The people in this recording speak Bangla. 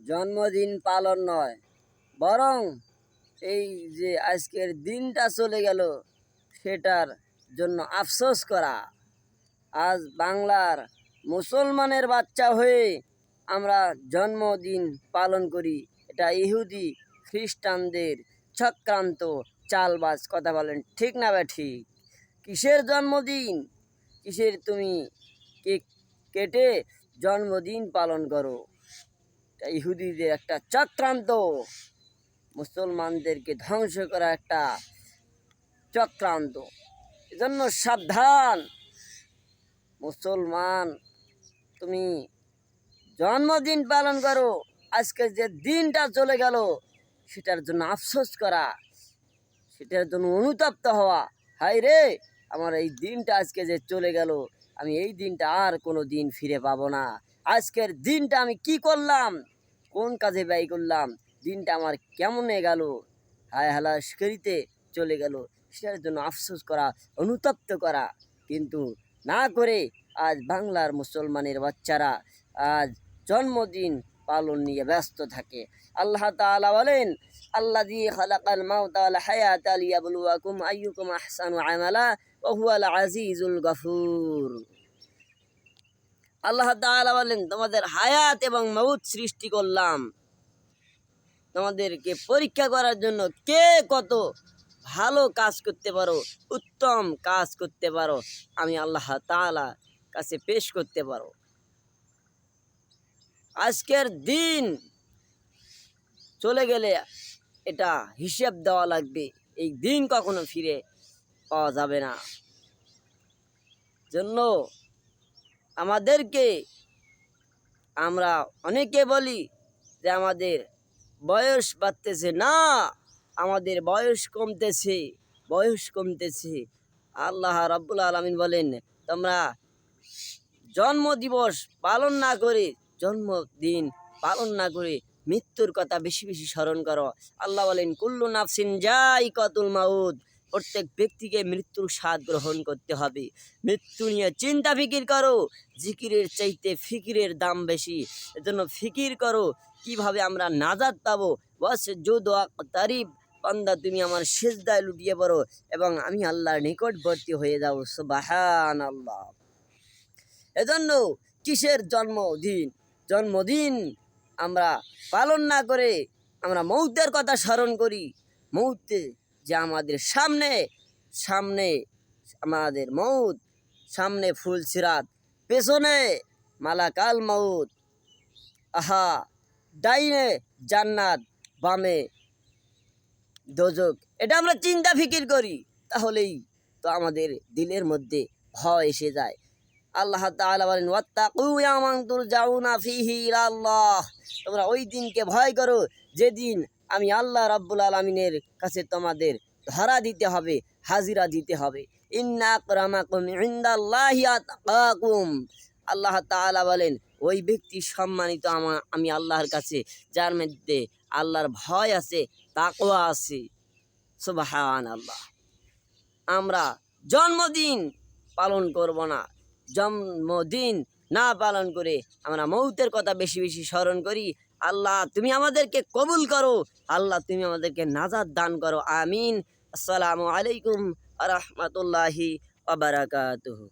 জন্মদিন পালন নয়, বরং এই যে আজকের দিনটা চলে গেল সেটার জন্য আফসোস করা। আজ বাংলার মুসলমানের বাচ্চা হয়ে আমরা জন্মদিন পালন করি, এটা ইহুদি খ্রিস্টানদের চক্রান্ত চালবাজ। কথা বলেন ঠিক না বা ঠিক? কিসের জন্মদিন? কিসের তুমি কেক কেটে জন্মদিন পালন করো? এটা ইহুদিদের একটা চক্রান্ত, মুসলমানদেরকে ধ্বংস করা একটা চক্রান্ত। এজন্য সাবধান মুসলমান, তুমি জন্মদিন পালন করো, আজকে যে দিনটা চলে গেল সেটার জন্য আফসোস করা, সেটার জন্য অনুতপ্ত হওয়া। হায় রে, আমার এই দিনটা আজকে যে চলে গেল, আমি এই দিনটা আর কোনো দিন ফিরে পাবো না। আজকের দিনটা আমি কি করলাম, কোন কাজে ব্যয় করলাম, দিনটা আমার কেমনে গেল, হায় হালাস করিতে চলে গেল, সেটার জন্য আফসোস করা, অনুতপ্ত করা। কিন্তু না করে আজ বাংলার মুসলমানের বাচ্চারা আজ জন্মদিন পালন নিয়ে ব্যস্ত থাকে। আল্লাহ তাআলা বলেন, আল্লাযী খালাকাল মাউতা ওয়াল হায়াতা লিয়াবলুয়াকুম আইয়ুকুম আহসানু আমালা ওয়া হুয়াল আজিজুল গফুর। আল্লাহ তাআলা বলেন, তোমাদের হায়াত এবং মউত সৃষ্টি করলাম তোমাদেরকে পরীক্ষা করার জন্য, কে কত ভালো কাজ করতে পারো, উত্তম কাজ করতে পারো, আমি আল্লাহ তাআলা কাছে পেশ করতে পারো। আজকের দিন চলে গেলে এটা হিসাব দেওয়া লাগবে, এই দিন কখনো ফিরে পাওয়া যাবে না। জন্য আমাদেরকে, আমরা অনেকে বলি যে আমাদের বয়স বাড়তেছে, না, আমাদের বয়স কমতেছে, বয়স কমতেছে। আল্লাহ রাব্বুল আলামিন বলেন, তোমরা জন্মদিবস পালন না করে, জন্মদিন পালন না করে মৃত্যুর কথা বেশি বেশি স্মরণ করো। আল্লাহ বলেন, কুল্লু নাফসিন যায়িকাতুল মাউত, প্রত্যেক ব্যক্তিকে মৃত্যুর স্বাদ গ্রহণ করতে হবে। মৃত্যু নিয়ে চিন্তা ফিকির করো, জিকিরের চাইতে ফিকিরের দাম বেশি। এজন্য ফিকির করো কিভাবে আমরা নাজাত পাবো। বাস যুদ তারিফ, বান্দা তুমি আমার সিজদায় লুটিয়ে পড়ো এবং আমি আল্লাহর নিকটবর্তী হয়ে যাও। সুবহানাল্লাহ। এজন্য কিসের জন্মদিন? জন্মদিন আমরা পালন না করে আমরা মৌতের কথা স্মরণ করি। মৌতে যে আমাদের সামনে সামনে আমাদের মৌত, সামনে ফুল সিরাত, পেছনে মালাকাল মৌত, আহা, ডাইনে জান্নাত, বামে দোজক, এটা আমরা চিন্তা ফিকির করি, তাহলেই তো আমাদের দিলের মধ্যে ভয় এসে যায়। আল্লাহ তাআলা বলেন, ওয়াত্তাকু ইয়াওমান তুরজাউনা ফীহি ইলাল্লাহ, তোমরা ওই দিনকে ভয় করো যেদিন আমি আল্লাহ রাব্বুল আলামিনের কাছে তোমাদের ধরা দিতে হবে, হাজিরা দিতে হবে। ইন্না আকরামাকুম ইনদাল্লাহি আতকাকুম, আল্লাহ তাআলা বলেন, ওই ব্যক্তি সম্মানিত আমি আল্লাহর কাছে যার মধ্যে আল্লাহর ভয় আছে, তাকওয়া আছে। সুবহানাল্লাহ। আমরা জন্মদিন পালন করব না, জন্মদিন না পালন করে আমরা মৌতের কথা বেশি বেশি স্মরণ করি। আল্লাহ তুমি আমাদেরকে কবুল করো, আল্লাহ তুমি আমাদেরকে নাজাত দান করো। আমিন। আসসালামু আলাইকুম ওয়া রাহমাতুল্লাহি ওয়া বারাকাতুহু।